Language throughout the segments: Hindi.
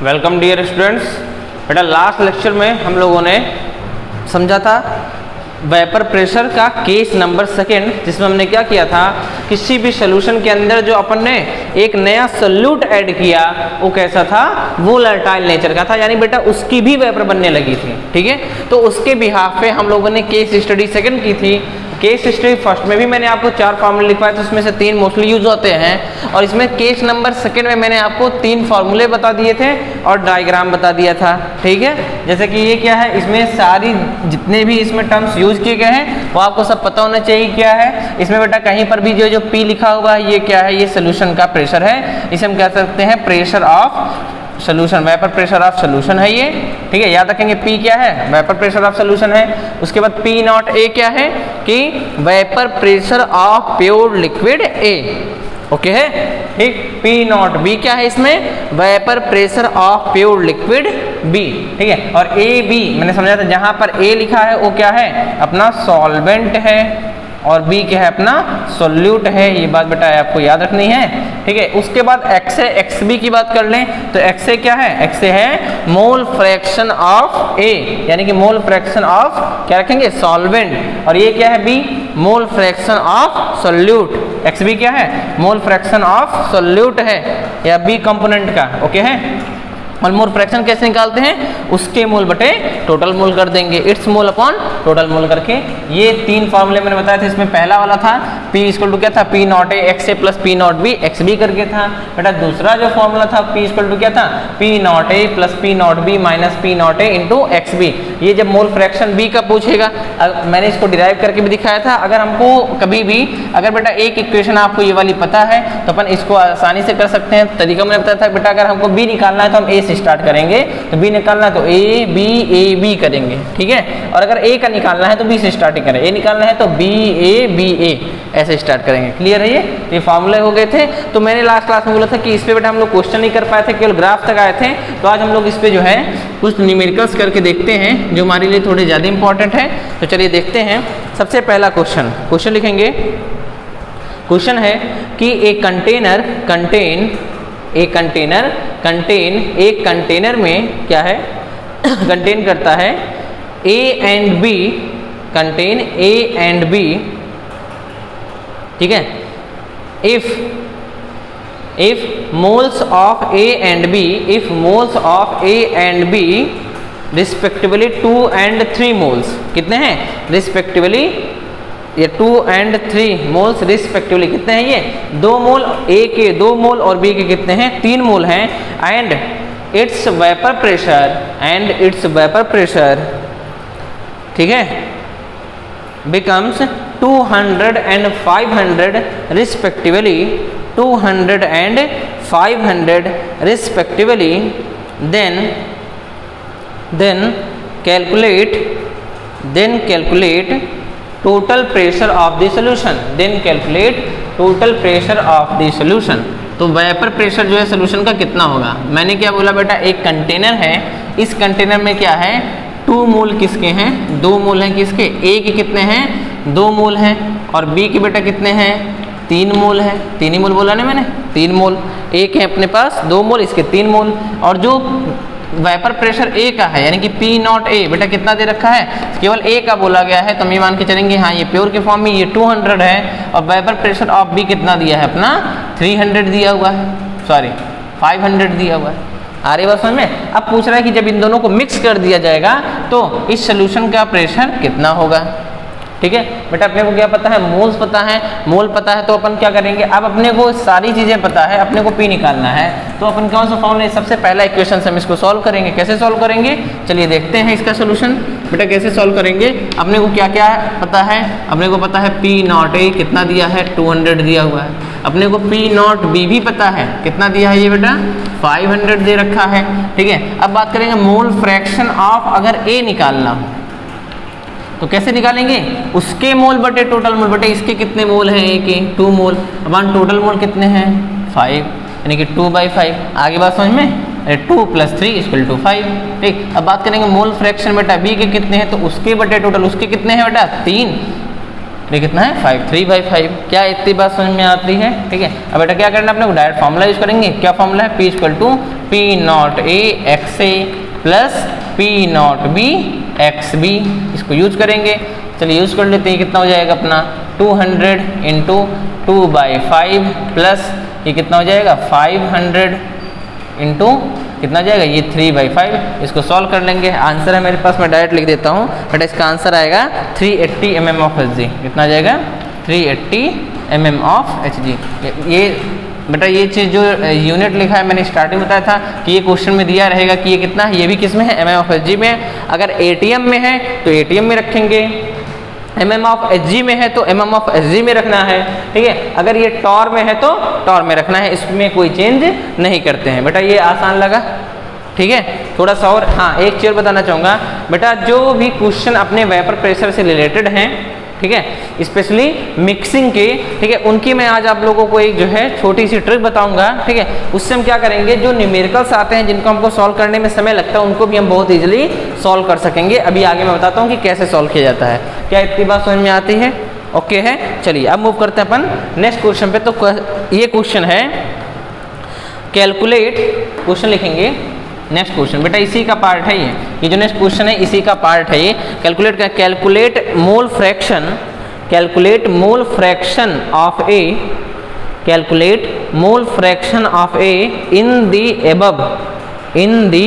Welcome dear students. बेटा लास्ट लेक्चर में हम लोगों ने समझा था वेपर प्रेशर का केस नंबर सेकेंड, जिसमें हमने क्या किया था, किसी भी सोल्यूशन के अंदर जो अपन ने एक नया सोल्यूट ऐड किया वो कैसा था, वोलेटाइल नेचर का था, यानी बेटा उसकी भी वेपर बनने लगी थी। ठीक है, तो उसके बिहाफ पे हम लोगों ने केस स्टडी सेकंड की थी। केस स्टडी फर्स्ट में भी मैंने आपको 4 फार्मूले लिखवाए थे, उसमें से 3 मोस्टली यूज होते हैं, और इसमें केस नंबर सेकंड में मैंने आपको 3 फार्मूले बता दिए थे और डायग्राम बता दिया था। ठीक है, जैसे कि ये क्या है, इसमें सारी जितने भी इसमें टर्म्स यूज किए गए हैं वो आपको सब पता होना चाहिए क्या है। इसमें बेटा कहीं पर भी जो P लिखा हुआ है ये क्या है, ये सोल्यूशन का प्रेशर है, इसे हम कह सकते हैं pressure of solution, vapour pressure of solution है ये। ठीक है, याद रखेंगे P क्या है, वेपर प्रेशर ऑफ सोल्यूशन है। उसके बाद P नॉट A क्या है कि vapour pressure of pure liquid A। Okay है, ठीक। P नॉट B क्या है, इसमें vapour pressure of pure liquid B। ठीक है, और AB मैंने समझा था, जहां पर A लिखा है वो क्या है, अपना सॉल्वेंट है, और B क्या है, अपना सोल्यूट है। ये बात बेटा आपको याद रखनी है। ठीक है, उसके बाद X है, XB की बात कर लें तो X क्या है, X है मोल फ्रैक्शन ऑफ A, यानी कि मोल फ्रैक्शन ऑफ क्या रखेंगे, सॉल्वेंट, और ये क्या है B, mole fraction of solute. XB क्या है, मोल फ्रैक्शन ऑफ सोल्यूट है या B कंपोनेंट का। ओके है, और मोल फ्रैक्शन कैसे निकालते हैं, उसके मोल बटे टोटल मोल कर देंगे, it's mole upon total mole करके। ये 3 फार्मूले मैंने बताया था। इसमें पहला वाला था P इक्वल टू क्या था, P naught A XA plus P not B XB करके था। बेटा दूसरा जो फॉर्मूला था P इक्वल टू क्या था, P naught A plus P not B minus P naught A into XB। ये जब मोल फ्रैक्शन B का पूछेगा, मैंने इसको डिराइव करके भी दिखाया था। अगर हमको कभी भी अगर बेटा एक इक्वेशन आपको ये वाली पता है तो अपन इसको आसानी से कर सकते हैं। तरीका मैंने बताया था बेटा, अगर हमको B निकालना है तो हम A से स्टार्ट करेंगे, तो B निकालना है तो A करेंगे। ठीक है, और अगर A का निकालना है तो B से स्टार्ट करें, A निकालना है तो BA ऐसे स्टार्ट करेंगे। क्लियर है ये फार्मूले हो गए थे। तो मैंने लास्ट क्लास में बोला था कि इस पे बेटा हम लोग क्वेश्चन नहीं कर पाए थे, केवल ग्राफ तक आए थे। तो आज हम लोग इस पे जो है कुछ न्यूमेरिकल्स करके देखते हैं जो हमारे लिए थोड़े ज़्यादा इंपॉर्टेंट है। तो चलिए देखते हैं। सबसे पहला क्वेश्चन लिखेंगे। क्वेश्चन है कि एक कंटेनर में क्या है, कंटेन करता है A and B, contain A and B। ठीक है, if moles of A and B respectively 2 and 3 moles, कितने हैं रिस्पेक्टिवली, ये 2 and 3 मोल्स रिस्पेक्टिवली कितने हैं, ये 2 मोल A के 2 मोल और B के कितने हैं, 3 मोल हैं। एंड इट्स वेपर प्रेशर ठीक है becomes 200 and 500 respectively, 200 and 500 respectively, then calculate total pressure of the solution। तो वेपर प्रेशर जो है सोल्यूशन का कितना होगा। मैंने क्या बोला बेटा, एक कंटेनर है, इस कंटेनर में क्या है, 2 मोल किसके हैं, 2 मोल हैं किसके, A के कितने हैं, 2 मोल हैं, और B के बेटा कितने हैं, 3 मोल है। 3 ही मोल बोला ना मैंने, 3 मोल। A के अपने पास 2 मोल, इसके 3 मोल, और जो वेपर प्रेशर A का है यानी कि P नॉट A बेटा कितना दे रखा है, केवल A का बोला गया है, तो हम ये मान के चलेंगे हाँ ये प्योर के फॉर्म में ये 200 है, और वेपर प्रेशर ऑफ B कितना दिया है, अपना 300 दिया हुआ है, सॉरी 500 दिया हुआ है। आ रही बात समझ में। अब पूछ रहा है कि जब इन दोनों को मिक्स कर दिया जाएगा तो इस सोल्यूशन का प्रेशर कितना होगा। ठीक है बेटा, अपने को क्या पता है, मोल्स पता है, मोल पता है, तो अपन क्या करेंगे, अब अपने को सारी चीज़ें पता है, अपने को P निकालना है, तो अपन कौन सा फॉर्मूला, सबसे पहला इक्वेशन से हम इसको सॉल्व करेंगे। कैसे सॉल्व करेंगे, चलिए देखते हैं इसका सोल्यूशन। बेटा कैसे सॉल्व करेंगे, अपने को क्या क्या पता है, अपने को पता है P नॉट A कितना दिया है, 200 दिया हुआ है। अपने को P नॉट B भी पता है, कितना दिया है ये बेटा, 500 दे रखा है। ठीक है, अब बात करेंगे मोल फ्रैक्शन ऑफ अगर A निकालना तो कैसे निकालेंगे, उसके मोल बटे टोटल मोल बटे इसके कितने मोल हैं, A के 2 मोल, अब टोटल मोल कितने हैं 5, यानी कि 2/5। आगे बात समझ में, 2 + 3 = 5। ठीक, अब बात करेंगे मोल फ्रैक्शन बेटा B के कितने हैं, तो उसके बटे टोटल उसके कितने हैं बेटा 3, ये कितना है 5, 3/5। क्या इतनी बात समझ में आती है। ठीक है, अब बेटा क्या करना है, अपने को डायरेक्ट फॉर्मूला यूज करेंगे। क्या फॉर्मूला है, P = P naught A X A plus P naught B X B, इसको यूज करेंगे। चलिए यूज कर लेते हैं। कितना हो जाएगा अपना 200 इंटू 2/5 प्लस ये कितना हो जाएगा 500 इंटू कितना जाएगा ये 3/5। इसको सॉल्व कर लेंगे। आंसर है मेरे पास, मैं डायरेक्ट लिख देता हूँ। बेटा इसका आंसर आएगा 380 mm ऑफ एच जी। कितना जाएगा 380 mm ऑफ एच जी। ये बेटा ये चीज़ जो यूनिट लिखा है मैंने स्टार्टिंग बताया था कि ये क्वेश्चन में दिया रहेगा कि ये कितना है, ये भी किस में है mm ऑफ एच जी में। अगर ATM में है तो ATM में रखेंगे, mm ऑफ एच जी में है तो mm ऑफ एच जी में रखना है। ठीक है, अगर ये टॉर में है तो टॉर में रखना है, इसमें कोई चेंज नहीं करते हैं। बेटा ये आसान लगा। ठीक है, थोड़ा सा और हाँ एक चीज़ बताना चाहूँगा बेटा, जो भी क्वेश्चन अपने वेपर प्रेशर से रिलेटेड हैं, ठीक है, स्पेशली मिक्सिंग के, ठीक है, उनकी मैं आज आप लोगों को एक जो है छोटी सी ट्रिक बताऊंगा। ठीक है, उससे हम क्या करेंगे, जो न्यूमेरिकल्स आते हैं जिनको हमको सॉल्व करने में समय लगता है उनको भी हम बहुत इजीली सॉल्व कर सकेंगे। अभी आगे मैं बताता हूँ कि कैसे सॉल्व किया जाता है। क्या इतनी बात समझ में आती है? ओके है। चलिए अब मूव करते हैं अपन नेक्स्ट क्वेश्चन पे। तो ये क्वेश्चन है कैलकुलेट, क्वेश्चन लिखेंगे नेक्स्ट क्वेश्चन। बेटा इसी का पार्ट है ये जो नेक्स्ट क्वेश्चन है इसी का पार्ट है ये। कैलकुलेट का calculate mole fraction, calculate mole fraction of a, calculate mole fraction of a in the above, in the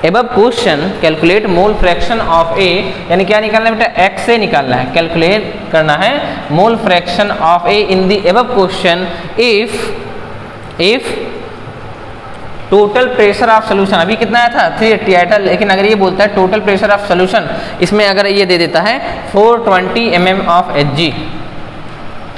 above question. Calculate mole fraction of a यानी क्या निकालना है बेटा, एक्स से निकालना है। कैलकुलेट करना है मोल fraction of a in the above question if total pressure of solution, अभी कितना आया था 380 आया था, लेकिन अगर ये बोलता है टोटल प्रेशर ऑफ सोल्यूशन, इसमें अगर ये दे देता है 420 mm of H G,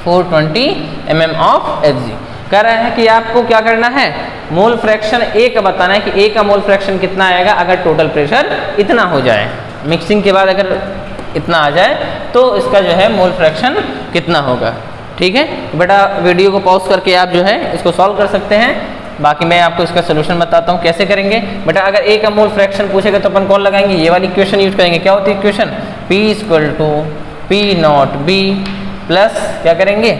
420 mm of H G. कह रहे हैं कि आपको क्या करना है, मोल फ्रैक्शन ए का बताना है कि ए का मोल फ्रैक्शन कितना आएगा अगर टोटल प्रेशर इतना हो जाए, मिक्सिंग के बाद अगर इतना आ जाए तो इसका जो है मोल फ्रैक्शन कितना होगा। ठीक है बेटा, वीडियो को पॉज करके आप जो है इसको सॉल्व कर सकते हैं। बाकी मैं आपको इसका सोल्यूशन बताता हूँ कैसे करेंगे। बेटा अगर ए का मोल फ्रैक्शन पूछेगा तो अपन कौन लगाएंगे, ये वाली इक्वेशन यूज करेंगे। क्या होती है equation, P = P not B plus क्या करेंगे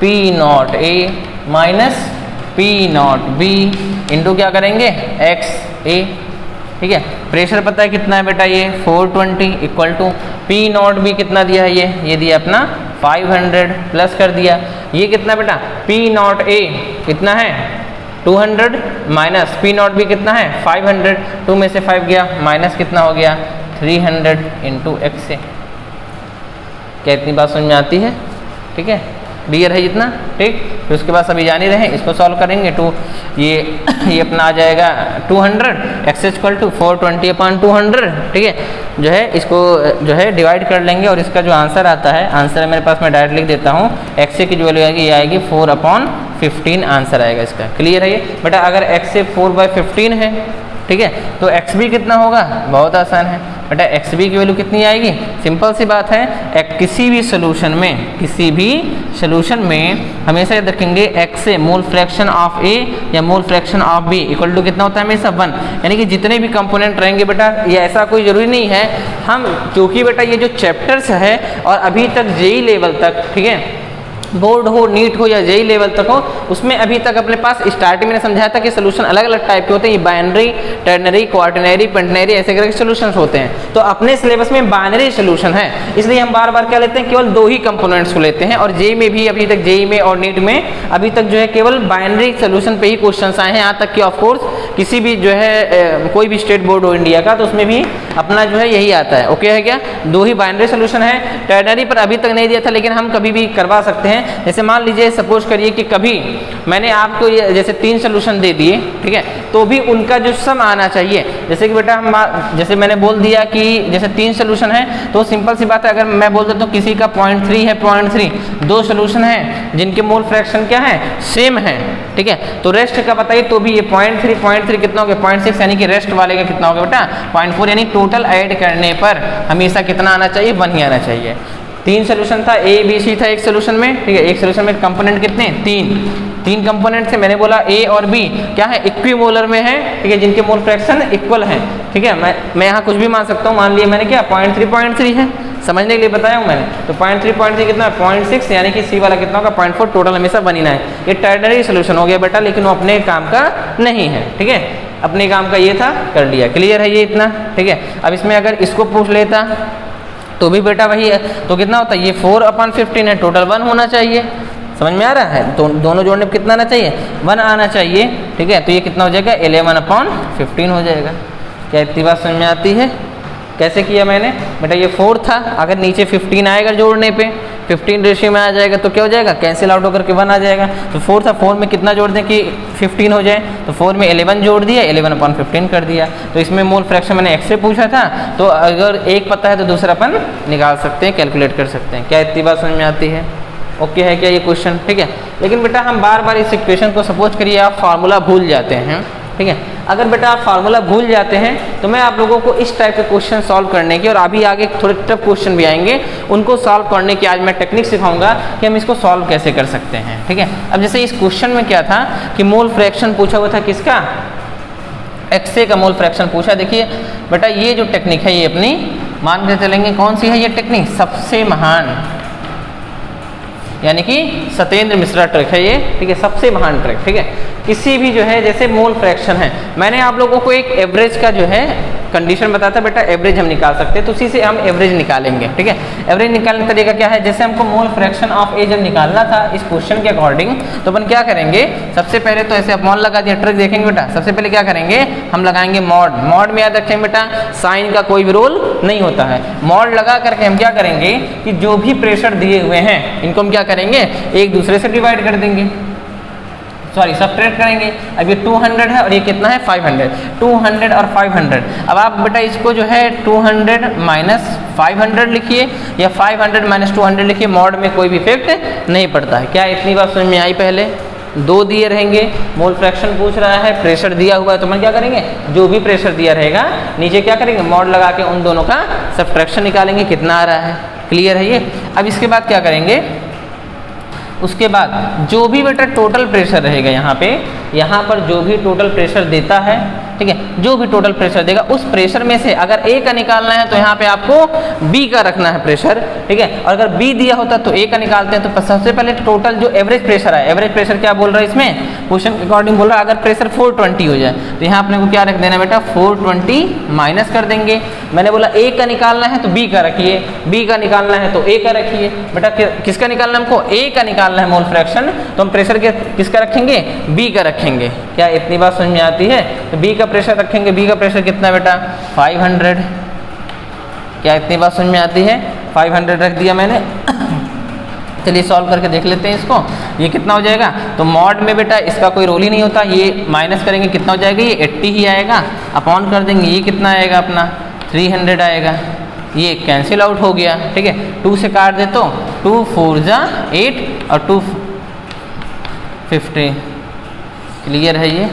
P naught A minus P not B into क्या करेंगे x A। ठीक है, प्रेशर पता है कितना है बेटा, ये 420 equal to P not B कितना दिया है, ये दिया अपना 500 प्लस कर दिया, ये कितना बेटा P नॉट A कितना है 200 माइनस P नॉट B कितना है 500, 2 में से 5 गया माइनस कितना हो गया 300 इंटू एक्स से। क्या इतनी बात समझ में आती है? ठीक है, क्लियर है जितना? ठीक, फिर उसके बाद सभी जान ही रहे, इसको सॉल्व करेंगे तो ये अपना आ जाएगा 200 x इक्वल टू 420/200। ठीक है, जो है इसको जो है डिवाइड कर लेंगे और इसका जो आंसर आता है, आंसर मेरे पास मैं डायरेक्ट लिख देता हूँ। x की जो वैल्यू आएगी ये आएगी 4/15 आंसर आएगा इसका। क्लियर है ये बेटा? अगर x से 4/15 है, ठीक है, तो एक्स बी कितना होगा, बहुत आसान है बेटा, एक्स बी की वैल्यू कितनी आएगी, सिंपल सी बात है, किसी भी सोल्यूशन में हमेशा याद रखेंगे एक्स से मोल फ्रैक्शन ऑफ ए या mole fraction of B equal to कितना होता है हमेशा 1। यानी कि जितने भी कंपोनेंट रहेंगे बेटा, ये ऐसा कोई जरूरी नहीं है, हम क्योंकि बेटा ये जो चैप्टर्स है और अभी तक जेई लेवल तक, ठीक है, बोर्ड हो, नीट हो या जेई लेवल तक हो, उसमें अभी तक अपने पास स्टार्टिंग में समझाया था कि सोल्यूशन अलग अलग टाइप के होते हैं, ये बाइनरी, टर्नरी, क्वार्टनरी, पेंटनरी ऐसे करके सोल्यूशंस होते हैं। तो अपने सिलेबस में बाइनरी सोल्यूशन है, इसलिए हम बार बार क्या लेते हैं, केवल 2 ही कंपोनेंट्स को लेते हैं। और जेई में भी अभी तक, जेई में और नीट में अभी तक जो है केवल बाइनरी सोल्यूशन पे ही क्वेश्चन आए हैं। यहाँ तक कि ऑफकोर्स किसी भी जो है कोई भी स्टेट बोर्ड हो इंडिया का, तो उसमें भी अपना जो है यही आता है। ओके है क्या? 2 ही बाइनरी सोल्यूशन है। टर्नरी पर अभी तक नहीं दिया था, लेकिन हम कभी भी करवा सकते हैं। जैसे मान लीजिए, सपोज करिए कि कभी मैंने आपको जैसे 3 सोल्यूशन दे दिए, ठीक है, तो भी उनका जो सम आना चाहिए। जैसे कि बेटा हम, जैसे मैंने बोल दिया कि जैसे 3 सोल्यूशन है, तो सिंपल सी बात है, अगर मैं बोल देता हूँ किसी का 0.3 है, 0.3, 2 सोल्यूशन है जिनके मोल फ्रैक्शन क्या है, सेम है, ठीक है, तो रेस्ट का बताइए, तो भी ये 0.3 कितना हो गया 0.6, यानी कि रेस्ट वाले का कितना हो गया बेटा 0.4, यानी टोटल ऐड करने पर हमेशा कितना आना चाहिए, 1 ही आना चाहिए। 3 सोल्यूशन था, ए बी सी था एक सोल्यूशन में, ठीक है, एक सोल्यूशन में कंपोनेंट कितने, 3 कंपोनेंट से मैंने बोला ए और बी क्या है, इक्विमोलर में है, ठीक है, जिनके मोल फ्रैक्शन इक्वल है। ठीक है, मैं यहाँ कुछ भी मान सकता हूँ, मान लिया मैंने क्या 0.3 है, समझने के लिए बताया हूँ मैंने, तो 0.3 कितना है 0.6, यानी कि सी वाला कितना होगा 0.4, टोटल हमेशा 1 ही ना है। ये टर्नरी सोल्यूशन हो गया बेटा, लेकिन वो अपने काम का नहीं है। ठीक है, अपने काम का ये था, कर लिया। क्लियर है ये इतना? ठीक है। अब इसमें अगर इसको पूछ लेता तो भी बेटा वही है, तो कितना होता है, ये 4/15 है, टोटल 1 होना चाहिए। समझ में आ रहा है? तो दोनों जोड़ने पर कितना आना चाहिए, 1 आना चाहिए। ठीक है, तो ये कितना हो जाएगा, 11/15 हो जाएगा। क्या इतनी बात समझ में आती है? कैसे किया मैंने बेटा, ये 4 था, अगर नीचे 15 आएगा जोड़ने पे, 15 रेशियो में आ जाएगा तो क्या हो जाएगा, कैंसिल आउट होकर के 1 आ जाएगा। तो 4 था, 4 में कितना जोड़ दें कि 15 हो जाए, तो 4 में 11 जोड़ दिया, 11/15 कर दिया। तो इसमें मोल फ्रैक्शन मैंने x से पूछा था, तो अगर एक पता है तो दूसरा अपन निकाल सकते हैं, कैलकुलेट कर सकते हैं। क्या इतनी बात समझ में आती है? ओके है क्या ये क्वेश्चन? ठीक है। लेकिन बेटा हम बार बार इस इक्वेशन को, सपोज करिए आप फार्मूला भूल जाते हैं, ठीक है, अगर बेटा आप फार्मूला भूल जाते हैं तो मैं आप लोगों को इस टाइप के क्वेश्चन सॉल्व करने की, और अभी आगे थोड़े टफ क्वेश्चन भी आएंगे, उनको सॉल्व करने की आज मैं टेक्निक सिखाऊंगा कि हम इसको सॉल्व कैसे कर सकते हैं। ठीक है। अब जैसे इस क्वेश्चन में क्या था कि मोल फ्रैक्शन पूछा हुआ था किसका, XA का मोल फ्रैक्शन पूछा। देखिए बेटा ये जो टेक्निक है ये अपनी मान के चलेंगे, कौन सी है ये टेक्निक, सबसे महान, यानी कि सत्येंद्र मिश्रा ट्रिक है ये। ठीक है, सबसे महान ट्रिक। ठीक है, किसी भी जो है जैसे मोल फ्रैक्शन है, मैंने आप लोगों को एक एवरेज का जो है कंडीशन बताया था बेटा, एवरेज हम निकाल सकते हैं, तो उसी से हम एवरेज निकालेंगे। ठीक है, एवरेज निकालने का तरीका क्या है, जैसे हमको मोल फ्रैक्शन ऑफ ए जब निकालना था इस क्वेश्चन के अकॉर्डिंग, तो अपन क्या करेंगे, सबसे पहले तो ऐसे आप मॉड लगा दिया, ट्रिक देखेंगे बेटा। सबसे पहले क्या करेंगे, हम लगाएंगे मॉड। मॉड में याद रखें बेटा, साइन का कोई भी रोल नहीं होता है। मॉड लगा करके हम क्या करेंगे कि जो भी प्रेशर दिए हुए हैं इनको हम क्या करेंगे, एक दूसरे से डिवाइड कर देंगे, सॉरी सब्ट्रैक्ट करेंगे। अब ये 200 है और ये कितना है 500, 200 और 500। अब आप बेटा इसको जो है 200 माइनस 500 लिखिए या 500 माइनस 200 लिखिए, मॉड में कोई भी इफेक्ट नहीं पड़ता है। क्या इतनी बात समझ में आई? पहले 2 दिए रहेंगे, मोल फ्रैक्शन पूछ रहा है, प्रेशर दिया हुआ है, तो हम क्या करेंगे, जो भी प्रेशर दिया रहेगा नीचे क्या करेंगे, मॉड लगा के उन दोनों का सब्ट्रैक्शन निकालेंगे, कितना आ रहा है। क्लियर है ये? अब इसके बाद क्या करेंगे, उसके बाद जो भी बेटा टोटल प्रेशर रहेगा यहाँ पर जो भी टोटल प्रेशर देता है, ठीक है, जो भी टोटल प्रेशर देगा उस प्रेशर में से अगर ए का निकालना है तो यहाँ पे आपको बी का रखना है प्रेशर। ठीक है, और अगर बी दिया होता तो ए का निकालते हैं। तो सबसे पहले टोटल जो एवरेज प्रेशर है, एवरेज प्रेशर क्या बोल रहा है इसमें, क्वेश्चन के अकॉर्डिंग बोल रहा है अगर प्रेशर 420 हो जाए तो यहाँ अपने को क्या रख देना बेटा, 420 माइनस कर देंगे। मैंने बोला ए का निकालना है तो बी का रखिए, बी का निकालना है तो ए का रखिए। बेटा किसका निकालना है हमको, ए का निकालना है मोल फ्रैक्शन, तो हम प्रेशर किसका रखेंगे, बी का रखेंगे। क्या इतनी बात समझ में आती है? तो बी का प्रेशर रखेंगे, बी का प्रेशर कितना बेटा 500। क्या इतनी बात समझ में आती है? 500 रख दिया मैंने। चलिए सॉल्व करके देख लेते हैं इसको, ये कितना हो जाएगा। तो मॉड में बेटा इसका कोई रोल ही नहीं होता, ये माइनस करेंगे कितना हो जाएगा, ये 80 ही आएगा, अपॉन कर देंगे, ये कितना आएगा अपना 300 आएगा, ये कैंसिल आउट हो गया। ठीक है, 2 से काट दे तो 2 4 जा 8 और 2 50। क्लियर है ये?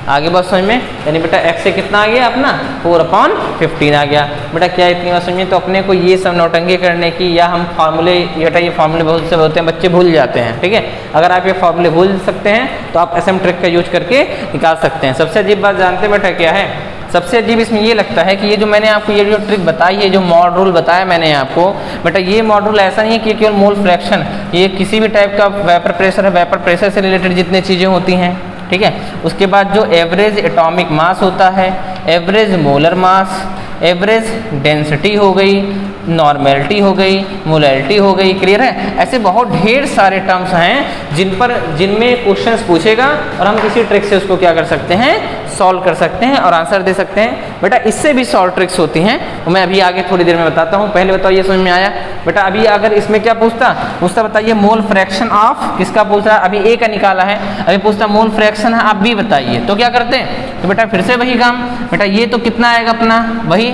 आगे बात समझ में, यानी बेटा x से कितना आ गया अपना 4/15 आ गया। बेटा क्या इतनी बात समझ में? तो अपने को ये सब नौटंकी करने की, या हम फार्मूले, बेटा ये फार्मूले बहुत से होते हैं बच्चे भूल जाते हैं। ठीक है, अगर आप ये फार्मूले भूल सकते हैं तो आप SM ट्रिक का यूज करके निकाल सकते हैं। सबसे अजीब बात जानते हैं बेटा क्या है, सबसे अजीब इसमें ये लगता है कि ये जो मैंने आपको ये जो ट्रिक बताई है, जो मॉड रूल बताया मैंने आपको, बेटा ये मॉड रूल ऐसा नहीं है कि केवल मोल फ्रैक्शन, ये किसी भी टाइप का वेपर प्रेशर है, वेपर प्रेशर से रिलेटेड जितनी चीज़ें होती हैं। ठीक है, उसके बाद जो एवरेज एटॉमिक मास होता है, average molar mass, average density हो गई, नॉर्मेलिटी हो गई, मोलैलिटी हो गई। क्लियर है? ऐसे बहुत ढेर सारे टर्म्स हैं जिनमें क्वेश्चंस पूछेगा और हम किसी ट्रिक से उसको क्या कर सकते हैं, सॉल्व कर सकते हैं और आंसर दे सकते हैं। बेटा इससे भी सॉल्व ट्रिक्स होती हैं, तो मैं अभी आगे थोड़ी देर में बताता हूँ। पहले बताओ ये समझ में आया? बेटा अभी अगर इसमें क्या पूछता बताइए मोल फ्रैक्शन ऑफ, किसका पूछ रहा है, अभी ए का निकाला है, अभी पूछता मोल फ्रैक्शन है आप भी बताइए, तो क्या करते हैं, तो बेटा फिर से वही काम, बेटा ये तो कितना आएगा अपना, वही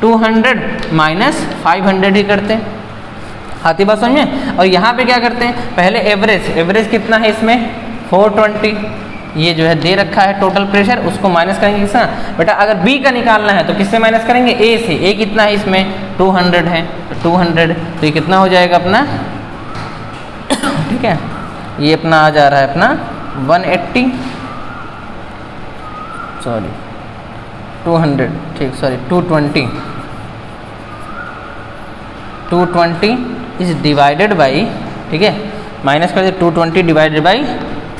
200 माइनस 500 ही करते हैं। आती बात समझ में? और यहाँ पे क्या करते हैं, पहले एवरेज कितना है इसमें 420, ये जो है दे रखा है टोटल प्रेशर, उसको माइनस करेंगे किसका, बेटा अगर बी का निकालना है तो किससे माइनस करेंगे, ए से। ए कितना है इसमें 200 है, तो 200, तो ये कितना हो जाएगा अपना, ठीक है, ये अपना आ जा रहा है अपना 180, सॉरी 200, ठीक, सॉरी 220 इज डिवाइडेड बाई, ठीक है, माइनस कर दे 220 डिवाइडेड बाई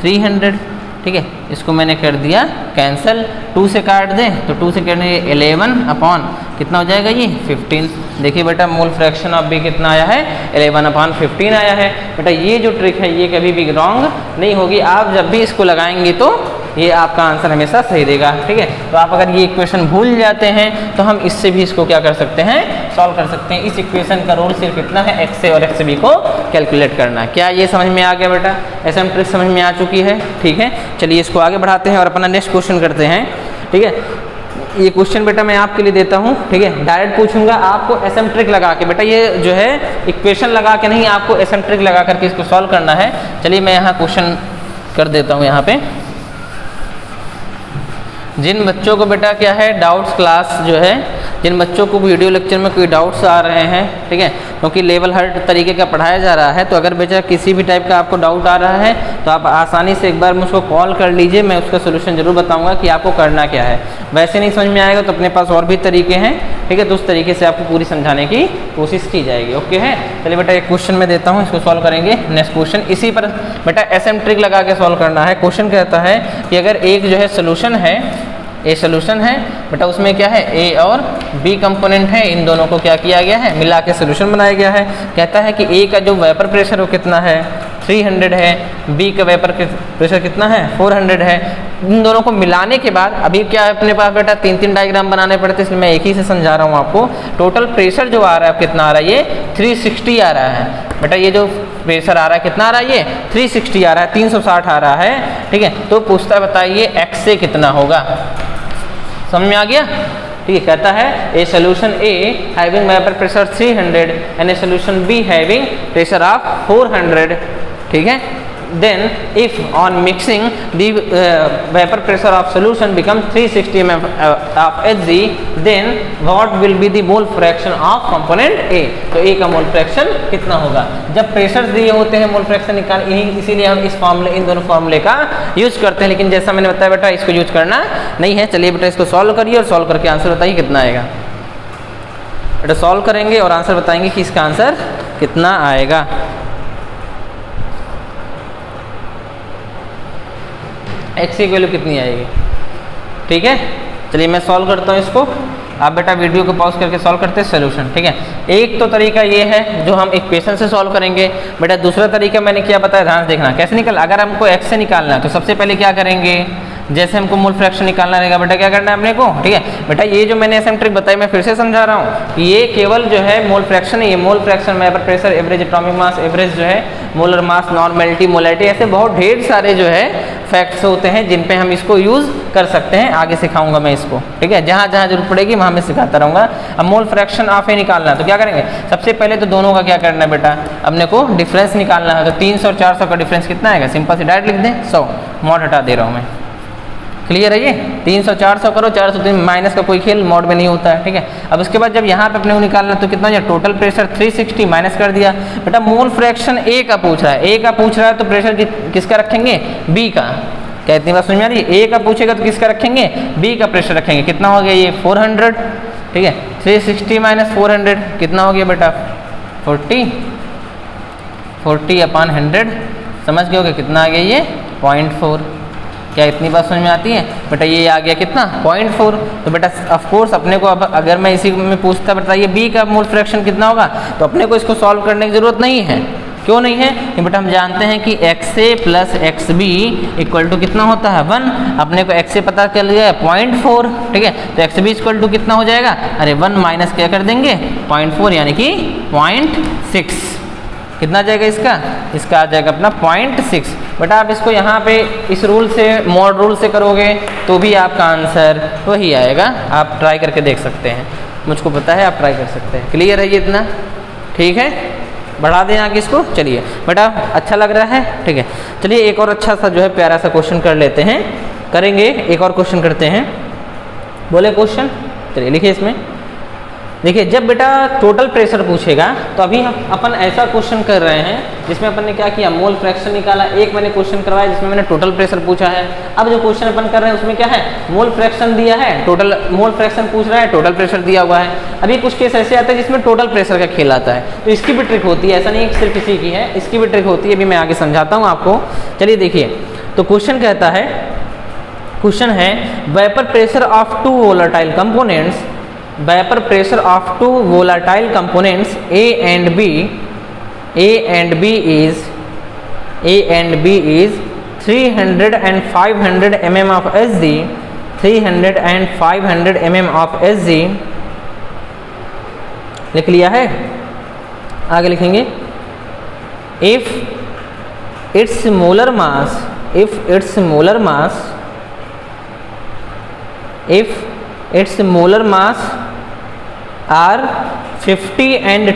300, ठीक है, इसको मैंने कर दिया कैंसिल, 2 से काट दें तो 2 से करने 11 अपॉन कितना हो जाएगा ये 15। देखिए बेटा मोल फ्रैक्शन ऑफ बी कितना आया है 11 अपॉन 15 आया है। बेटा ये जो ट्रिक है ये कभी भी रॉन्ग नहीं होगी, आप जब भी इसको लगाएंगे तो ये आपका आंसर हमेशा सही देगा। ठीक है, तो आप अगर ये इक्वेशन भूल जाते हैं तो हम इससे भी इसको क्या कर सकते हैं, सॉल्व कर सकते हैं। इस इक्वेशन का रूल सिर्फ इतना है, एक्स ए और एक्स बी को कैलकुलेट करना। क्या ये समझ में आ गया बेटा? ऐसा ट्रिक समझ में आ चुकी है। ठीक है, चलिए इसको आगे बढ़ाते हैं और अपना नेक्स्ट क्वेश्चन करते हैं। ठीक है, ये क्वेश्चन बेटा मैं आपके लिए देता हूँ। ठीक है, डायरेक्ट पूछूंगा आपको एसएम ट्रिक लगा के, बेटा ये जो है इक्वेशन लगा के नहीं, आपको एसएम ट्रिक लगा करके इसको सॉल्व करना है। चलिए मैं यहाँ क्वेश्चन कर देता हूँ। यहाँ पे जिन बच्चों को बेटा क्या है डाउट्स क्लास जो है, जिन बच्चों को वीडियो लेक्चर में कोई डाउट्स आ रहे हैं, ठीक है, क्योंकि लेवल हर तरीके का पढ़ाया जा रहा है, तो अगर बेटा किसी भी टाइप का आपको डाउट आ रहा है तो आप आसानी से एक बार मुझको कॉल कर लीजिए, मैं उसका सोल्यूशन जरूर बताऊंगा कि आपको करना क्या है। वैसे नहीं समझ में आएगा तो अपने पास और भी तरीके हैं। ठीक है, तो उस तरीके से आपको पूरी समझाने की कोशिश की जाएगी। ओके है, चलिए बेटा एक क्वेश्चन मैं देता हूँ, इसको सॉल्व करेंगे। नेक्स्ट क्वेश्चन इसी पर बेटा एसएम ट्रिक लगा के सॉल्व करना है। क्वेश्चन कहता है कि अगर एक जो है सोल्यूशन है, ए सोल्यूशन है बेटा, उसमें क्या है ए और बी कंपोनेंट है, इन दोनों को क्या किया गया है मिला के सोल्यूशन बनाया गया है। कहता है कि ए का जो वेपर प्रेशर वो कितना है 300 है, बी का वेपर प्रेशर कितना है 400 है। इन दोनों को मिलाने के बाद अभी क्या है अपने पास बेटा 3-3 डायग्राम बनाने पड़ते हैं, इसलिए मैं एक ही से समझा रहा हूँ आपको। टोटल प्रेशर जो आ रहा है कितना आ रहा है, ये 360 आ रहा है बेटा। ये जो प्रेशर आ रहा है कितना आ रहा है, ये 360 आ रहा है, 360 आ रहा है। ठीक है, तो पूछता है बताइए एक्स से कितना होगा। समझ में आ गया? ठीक है, कहता है a solution A having vapour pressure 300 and a solution be having pressure of 400। ठीक है, then if on mixing the vapor pressure of solution becomes 360 mm of Hg, then what will be the mole fraction of component A? तो A का मोल फ्रैक्शन कितना होगा। जब प्रेशर दिए होते हैं मोल फ्रैक्शन निकाल, इसीलिए हम इस फॉर्मूले इन दोनों फॉर्मूले का यूज करते हैं, लेकिन जैसा मैंने बताया बेटा इसको यूज करना नहीं है। चलिए बेटा इसको सॉल्व करिए और सॉल्व करके आंसर बताइए कितना आएगा। बेटा सॉल्व करेंगे और आंसर बताएंगे कि इसका आंसर कितना आएगा। एक्स की वैल्यू कितनी आएगी। ठीक है, चलिए मैं सॉल्व करता हूँ इसको, आप बेटा वीडियो को पॉज करके सॉल्व करते हैं सोल्यूशन। ठीक है, एक तो तरीका ये है जो हम इक्वेशन से सॉल्व करेंगे। बेटा दूसरा तरीका मैंने क्या बताया, ध्यान से देखना कैसे निकल। अगर हमको एक्स से निकालना है तो सबसे पहले क्या करेंगे, जैसे हमको मोल फ्रैक्शन निकालना रहेगा बेटा क्या करना है अपने को। ठीक है बेटा, ये जो मैंने एसएम ट्रिक बताई मैं फिर से समझा रहा हूँ कि ये केवल जो है मोल फ्रैक्शन है, ये mole fraction vapour pressure average atomic mass average जो है मोलर मास नॉर्मेलिटी मोलैरिटी, ऐसे बहुत ढेर सारे जो है फैक्ट्स होते हैं जिन पे हम इसको यूज़ कर सकते हैं। आगे सिखाऊंगा मैं इसको। ठीक है, जहाँ जहाँ जरूरत पड़ेगी वहाँ मैं सिखाता रहूँगा। अब मोल फ्रैक्शन ऑफ ए निकालना है तो क्या करेंगे, सबसे पहले तो दोनों का क्या करना है बेटा, अपने को डिफरेंस निकालना है। तो 300 और 400 का डिफरेंस कितना आएगा, सिंपल से डायरेक्ट लिख दें 100, मॉड हटा दे रहा हूँ मैं। क्लियर है ये, 300 400 करो, 400 माइनस का कोई खेल मॉड में नहीं होता है। ठीक है, अब उसके बाद जब यहाँ पे अपने को निकालना तो कितना हो जाए, टोटल प्रेशर 360 माइनस कर दिया। बेटा मोल फ्रैक्शन ए का पूछ रहा है, ए का पूछ रहा है तो प्रेशर किसका रखेंगे, बी का। क्या इतनी बात समझ में आ रही है, ए का पूछेगा तो किसका रखेंगे, बी का प्रेशर रखेंगे। कितना हो गया ये 400। ठीक है, 360 माइनस 400 कितना हो गया बेटा 40 अपॉन 100। समझ गए होगे कितना आ गया ये 0.4। क्या इतनी बात समझ में आती है बेटा, ये आ गया कितना 0.4। तो बेटा ऑफ कोर्स अपने को अब अगर मैं इसी में पूछता बताइए बी का मोल फ्रैक्शन कितना होगा, तो अपने को इसको सॉल्व करने की जरूरत नहीं है। क्यों नहीं है, कि बेटा हम जानते हैं कि X A plus X B equal to कितना होता है 1। अपने को एक्स ए पता चल गया 0.4। ठीक है, तो एक्स बी इक्वल टू कितना हो जाएगा, अरे 1 माइनस क्या कर देंगे 0.4 यानी कि 0.6। कितना आ जाएगा इसका आ जाएगा अपना 0.6। बेटा आप इसको यहाँ पे इस रूल से मॉड रूल से करोगे तो भी आपका आंसर वही आएगा। आप ट्राई करके देख सकते हैं, मुझको पता है आप ट्राई कर सकते हैं। क्लियर है ये इतना, ठीक है, बढ़ा दें आगे इसको। चलिए बेटा अच्छा लग रहा है, ठीक है। चलिए एक और अच्छा सा जो है प्यारा सा क्वेश्चन कर लेते हैं, करेंगे एक और क्वेश्चन करते हैं। बोले क्वेश्चन, चलिए लिखिए इसमें। देखिए जब बेटा टोटल प्रेशर पूछेगा तो अभी हम अपन ऐसा क्वेश्चन कर रहे हैं जिसमें अपन ने क्या किया, मोल फ्रैक्शन निकाला। एक मैंने क्वेश्चन करवाया जिसमें मैंने टोटल प्रेशर पूछा है। अब जो क्वेश्चन अपन कर रहे हैं उसमें क्या है, मोल फ्रैक्शन दिया है, टोटल मोल फ्रैक्शन पूछ रहा है, टोटल प्रेशर दिया हुआ है। अभी कुछ केस ऐसे आते हैं जिसमें टोटल प्रेशर का खेल आता है, तो इसकी भी ट्रिक होती है, ऐसा नहीं सिर्फ इसी की है, इसकी भी ट्रिक होती है। अभी मैं आगे समझाता हूँ आपको। चलिए देखिए तो क्वेश्चन कहता है, क्वेश्चन है vapour pressure of two volatile components, vapour pressure of two volatile components A and B is 300 and 500 mm of Hg, 300 and 500 mm of Hg लिख लिया है। आगे लिखेंगे if its molar mass are 50 and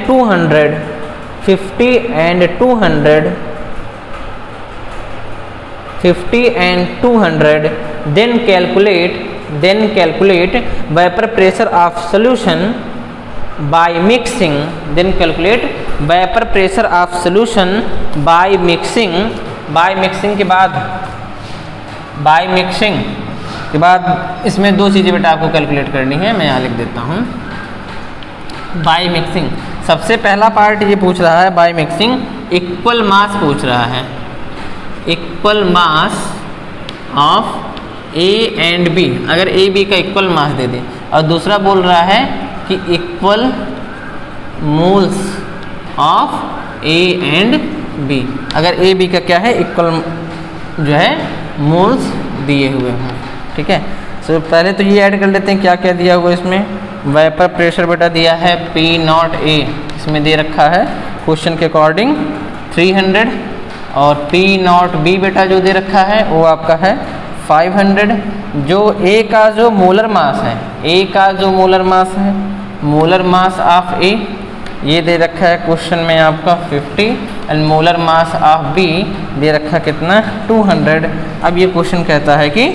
200, then calculate vapor pressure of solution by mixing, के बाद इसमें दो चीज़ें बेटा आपको कैलकुलेट करनी है, मैं यहाँ लिख देता हूँ। बाय मिक्सिंग, सबसे पहला पार्ट ये पूछ रहा है बाय मिक्सिंग इक्वल मास पूछ रहा है, equal mass of A and B. अगर ए बी का इक्वल मास दे दे, और दूसरा बोल रहा है कि equal moles of A and B. अगर ए बी का क्या है, इक्वल जो है मोल्स दिए हुए हैं, ठीक है। तो पहले तो ये ऐड कर लेते हैं क्या क्या दिया हुआ इसमें। वेपर प्रेशर बेटा दिया है P0A, इसमें दे रखा है क्वेश्चन के अकॉर्डिंग 300, और P0B बेटा जो दे रखा है वो आपका है 500। जो A का जो मोलर मास है, A का जो मोलर मास है, मोलर मास ऑफ A ये दे रखा है क्वेश्चन में आपका 50, and molar mass of B दे रखा कितना 200। अब ये क्वेश्चन कहता है कि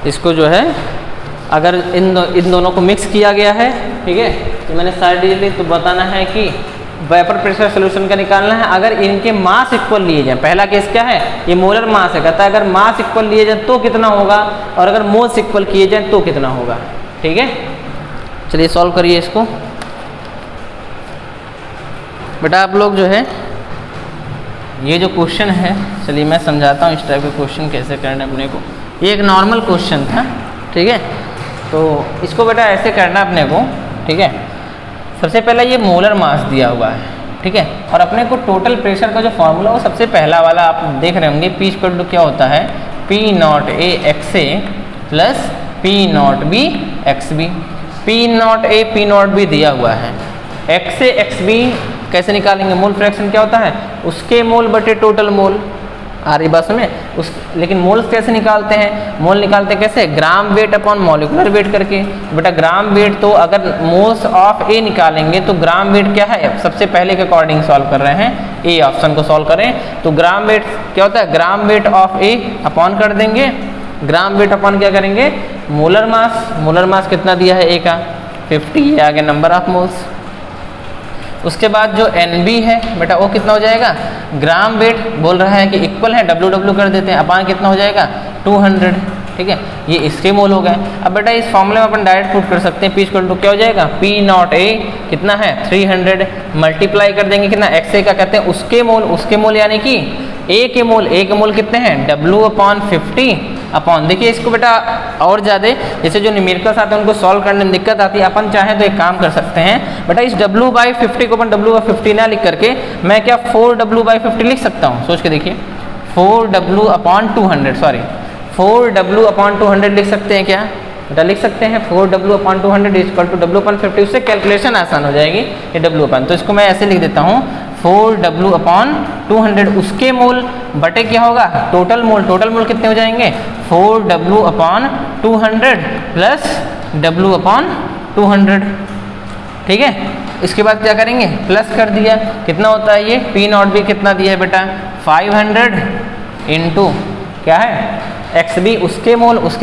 इसको जो है अगर इन दोनों को मिक्स किया गया है, ठीक है, तो मैंने साइड ली, तो बताना है कि वेपर प्रेशर सोल्यूशन का निकालना है। अगर इनके मास इक्वल लिए जाए, पहला केस क्या है, ये मोलर मास है, कहता है अगर मास इक्वल लिए जाए तो कितना होगा, और अगर मोल्स इक्वल किए जाए तो कितना होगा, ठीक है। चलिए सॉल्व करिए इसको बेटा। आप लोग जो है ये जो क्वेश्चन है, चलिए मैं समझाता हूँ इस टाइप के क्वेश्चन कैसे करना है अपने को। ये एक नॉर्मल क्वेश्चन था, ठीक है, तो इसको बेटा ऐसे करना अपने को, ठीक है। सबसे पहले ये मोलर मास दिया हुआ है, ठीक है, और अपने को टोटल प्रेशर का जो फॉर्मूला वो सबसे पहला वाला आप देख रहे होंगे, P इक्वल टू क्या होता है, P0A XA plus P0B XB। P0A P0B दिया हुआ है, XA XB कैसे निकालेंगे, मोल फ्रैक्शन क्या होता है, उसके मोल बटे टोटल मोल, आ रही बात में उस। लेकिन मोल्स कैसे निकालते हैं, मोल निकालते हैं कैसे, gram weight upon molecular weight करके। बेटा ग्राम वेट तो अगर मोल्स ऑफ ए निकालेंगे तो ग्राम वेट क्या है, सबसे पहले के अकॉर्डिंग सॉल्व कर रहे हैं, ए ऑप्शन को सॉल्व करें तो ग्राम वेट क्या होता है, gram weight of A upon कर देंगे, ग्राम वेट अपॉन क्या करेंगे, मोलर मास। मोलर मास कितना दिया है ए का 50, ये आगे नंबर ऑफ मोल्स। उसके बाद जो NB है बेटा वो कितना हो जाएगा, ग्राम वेट बोल रहा है कि इक्वल है, WW कर देते हैं, अपान कितना हो जाएगा 200, ठीक है, ये इसके मोल हो गए। अब बेटा इस फॉर्मूले में अपन डायरेक्ट पुट कर सकते हैं, P इक्वल टू क्या हो जाएगा, P0A कितना है 300, मल्टीप्लाई कर देंगे कितना, XA का कहते हैं उसके मोल यानी कि A के मोल कितने हैं, W/50 अपॉन। देखिए इसको बेटा और ज़्यादा जैसे जो न्यूमेरिकल्स आते हैं उनको सॉल्व करने में दिक्कत आती है, अपन चाहें तो एक काम कर सकते हैं बेटा, इस W/50 को अपन W/50 ना लिख करके मैं क्या 4W/50 लिख सकता हूँ, सोच के देखिए 4W/200 सॉरी 4W/200 लिख सकते हैं क्या बेटा, लिख सकते हैं 4W/200 इक्वल टू W/50, उससे कैलकुलेशन आसान हो जाएगी ये W/, तो इसको मैं ऐसे लिख देता हूँ 4W/200, उसके मोल बटे क्या होगा, टोटल मोल कितने हो जाएंगे 4W/200 प्लस W/200, ठीक है। इसके बाद क्या करेंगे, प्लस कर दिया, कितना होता है ये P0B कितना दिया है बेटा 500 इंटू क्या है XB, उसके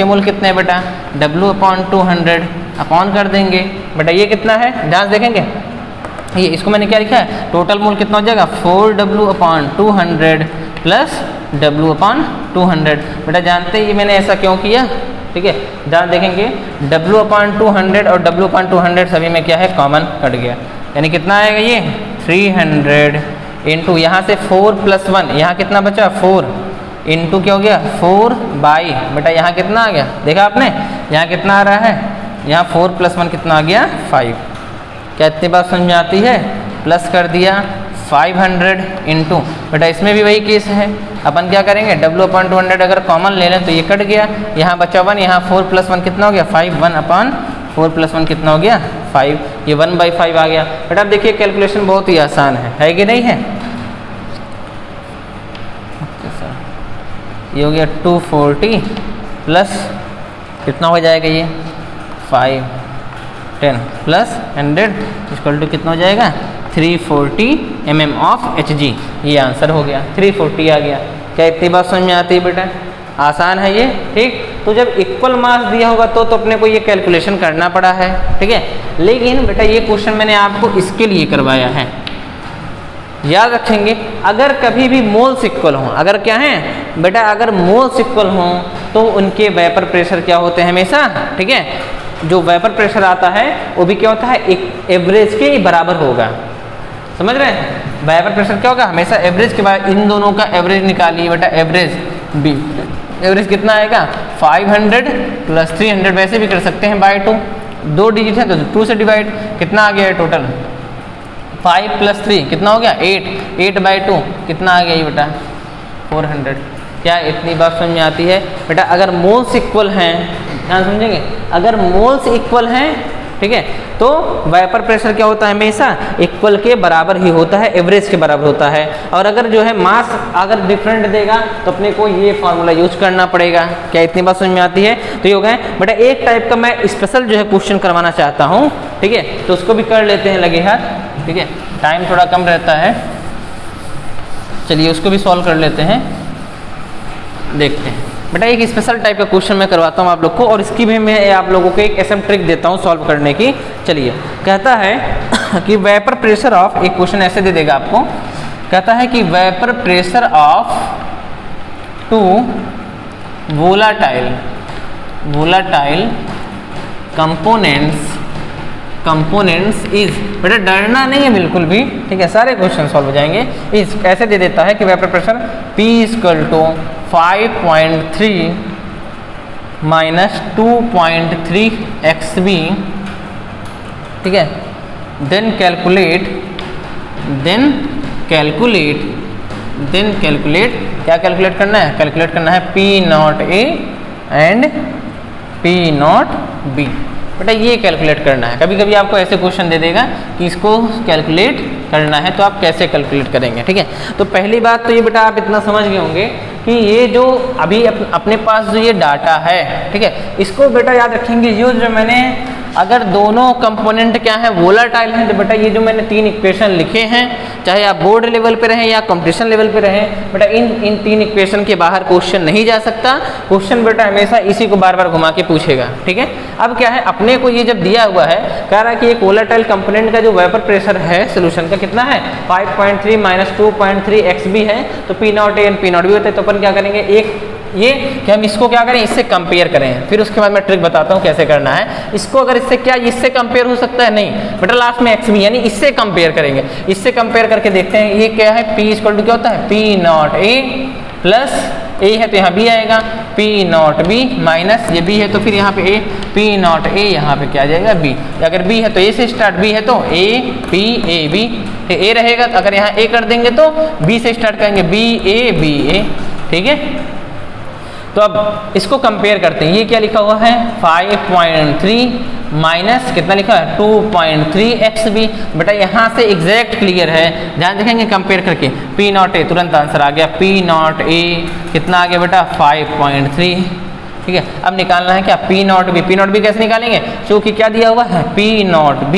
मोल कितने हैं बेटा W/200 अपॉन कर देंगे बेटा, ये कितना है जांच देखेंगे, ये इसको मैंने क्या लिखा है, टोटल मोल कितना हो जाएगा 4W/200 प्लस W/200। बेटा जानते हैं ये मैंने ऐसा क्यों किया, ठीक है, जांच देखेंगे W/200 और W/200 सभी में क्या है कॉमन कट गया, यानी कितना आएगा ये 300 इंटू यहाँ से 4 + 1, यहाँ कितना बचा 4, इंटू क्या हो गया 4 बाई, बेटा यहाँ कितना आ गया, देखा आपने यहाँ कितना आ रहा है, यहाँ 4 + 1 कितना आ गया 5। क्या इतनी बात समझ में आती है? प्लस कर दिया 500 इंटू, बेटा इसमें भी वही केस है, अपन क्या करेंगे W/200 अगर कॉमन ले लें तो ये कट गया, यहाँ बचा 1, यहाँ 4 + 1 कितना हो गया 5, 1/4 + 1 कितना हो गया 5, ये 1/5 आ गया। बेटा अब देखिए कैलकुलेशन बहुत ही आसान है कि नहीं है? ये हो गया 240 प्लस कितना हो जाएगा ये 510 प्लस 100 इक्वल टू कितना हो जाएगा 340 mm ऑफ Hg। ये आंसर हो गया 340 आ गया। क्या इतनी बात समझ में आती है बेटा? आसान है ये, ठीक। तो जब इक्वल मास दिया होगा तो अपने को ये कैलकुलेशन करना पड़ा है, ठीक है। लेकिन बेटा ये क्वेश्चन मैंने आपको इसके लिए करवाया है, याद रखेंगे। अगर कभी भी मोल्स इक्वल हों, अगर क्या है बेटा, अगर मोल्स इक्वल हों तो उनके वेपर प्रेशर क्या होते हैं हमेशा, ठीक है। जो वेपर प्रेशर आता है वो भी क्या होता है एक एवरेज के बराबर होगा, समझ रहे हैं। वेपर प्रेशर क्या होगा हमेशा एवरेज के बराबर। इन दोनों का एवरेज निकालिए बेटा, एवरेज बी, एवरेज कितना आएगा 500 प्लस 300, वैसे भी कर सकते हैं बाय 2, 2 डिजिट है तो 2 से डिवाइड, कितना आ गया टोटल 5 + 3 कितना हो गया 8, 8/2 कितना आ गया ये बेटा 400। क्या इतनी बात समझ में आती है बेटा? अगर मोल्स इक्वल हैं, ध्यान समझेंगे, अगर मोल्स इक्वल हैं, ठीक है, तो वेपर प्रेशर क्या होता है हमेशा इक्वल के बराबर ही होता है, एवरेज के बराबर होता है। और अगर जो है मास अगर डिफरेंट देगा तो अपने को ये फार्मूला यूज करना पड़ेगा। क्या इतनी बात समझ में आती है? तो ये हो गए बेटा एक टाइप का मैं स्पेशल जो है क्वेश्चन करवाना चाहता हूँ, ठीक है, तो उसको भी कर लेते हैं लगे हाथ, ठीक है, टाइम थोड़ा कम रहता है। चलिए उसको भी सॉल्व कर लेते हैं, देखते हैं। बेटा एक स्पेशल टाइप का क्वेश्चन मैं करवाता हूँ आप लोग को, और इसकी भी मैं आप लोगों को एक ऐसा ट्रिक देता हूँ सॉल्व करने की। चलिए, कहता है कि वेपर प्रेशर ऑफ, एक क्वेश्चन ऐसे दे देगा आपको, कहता है कि vapour pressure of 2 volatile components is, बेटा डरना नहीं है बिल्कुल भी, ठीक है, सारे क्वेश्चन सॉल्व हो जाएंगे। इस ऐसे दे देता है कि वेपर प्रेशर P = 5.3 - 2.3 XB, ठीक है। देन कैलकुलेट क्या कैलकुलेट करना है? कैलकुलेट करना है P0A एंड P0B। बेटा ये कैलकुलेट करना है। कभी कभी आपको ऐसे क्वेश्चन दे देगा कि इसको कैलकुलेट करना है, तो आप कैसे कैलकुलेट करेंगे, ठीक है। तो पहली बात तो ये बेटा आप इतना समझ गए होंगे कि ये जो अभी अपने पास जो ये डाटा है, ठीक है, इसको बेटा याद रखेंगे। ये जो मैंने अगर दोनों कंपोनेंट क्या है वोलाटाइल हैं, तो बेटा ये जो मैंने 3 इक्वेशन लिखे हैं, चाहे आप बोर्ड लेवल पे रहें या कंपटीशन लेवल पे रहें, बेटा इन 3 इक्वेशन के बाहर क्वेश्चन नहीं जा सकता। क्वेश्चन बेटा हमेशा इसी को बार बार घुमा के पूछेगा, ठीक है। अब क्या है अपने को ये जब दिया हुआ है, कह रहा है कि एक वोलाटाइल कंपोनेंट का जो वेपर प्रेशर है सोल्यूशन का कितना है 5.3 - 2.3 XB है, तो P0A एंड P0B होता है। तो अपन क्या करेंगे, एक ये कि हम इसको क्या करें, इससे कंपेयर करें, फिर उसके बाद मैं ट्रिक बताता हूँ कैसे करना है इसको। अगर इससे क्या इससे कंपेयर हो सकता है? नहीं बेटा, लास्ट में XB यानी इससे कंपेयर करेंगे। इससे कंपेयर करके देखते हैं ये क्या है, P = क्या होता है P0A प्लस A है तो यहाँ B आएगा, P0B माइनस ये B है तो फिर यहाँ पे A, P0A यहाँ पे क्या आ जाएगा B। अगर B है तो A से स्टार्ट, B है तो A P A B, A रहेगा तो अगर यहाँ A कर देंगे तो B से स्टार्ट करेंगे B A B A, ठीक है। तो अब इसको कंपेयर करते हैं। ये क्या लिखा हुआ है 5.3 माइनस कितना लिखा है 2.3 XB। बेटा यहाँ से एग्जैक्ट क्लियर है, ध्यान देखेंगे कंपेयर करके। P0A तुरंत आंसर आ गया, P0A कितना आ गया बेटा 5.3, ठीक है। अब निकालना है क्या P0B। P0B कैसे निकालेंगे, क्योंकि क्या दिया हुआ है P0B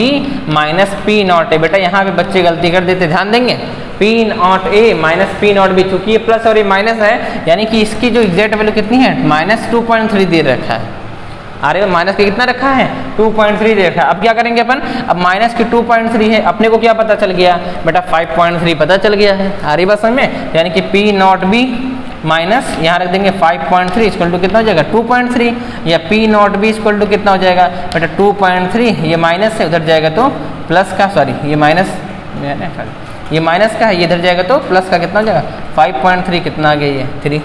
माइनस P0A। बेटा यहाँ पे बच्चे गलती कर देते, ध्यान देंगे P0A माइनस P0B, चूंकि ये प्लस और ये माइनस है, यानी कि इसकी जो एग्जैक्ट वैल्यू कितनी है -2.3 दे रखा है। अरे माइनस के कितना रखा है 2.3 दे रखा है। अब क्या करेंगे अपन, अब माइनस की 2.3 है, अपने को क्या पता चल गया बेटा 5.3 पता चल गया है। आ रही बात समझ में, यानी कि P0B माइनस यहाँ रख देंगे 5.3 इक्वल टू कितना हो जाएगा 2.3, या P0B इक्वल टू कितना हो जाएगा बेटा 2.3, ये माइनस है उधर जाएगा तो प्लस का, सॉरी ये माइनस ये माइनस का है, ये इधर जाएगा तो प्लस का कितना हो जाएगा 5.3 कितना आ गया ये 3,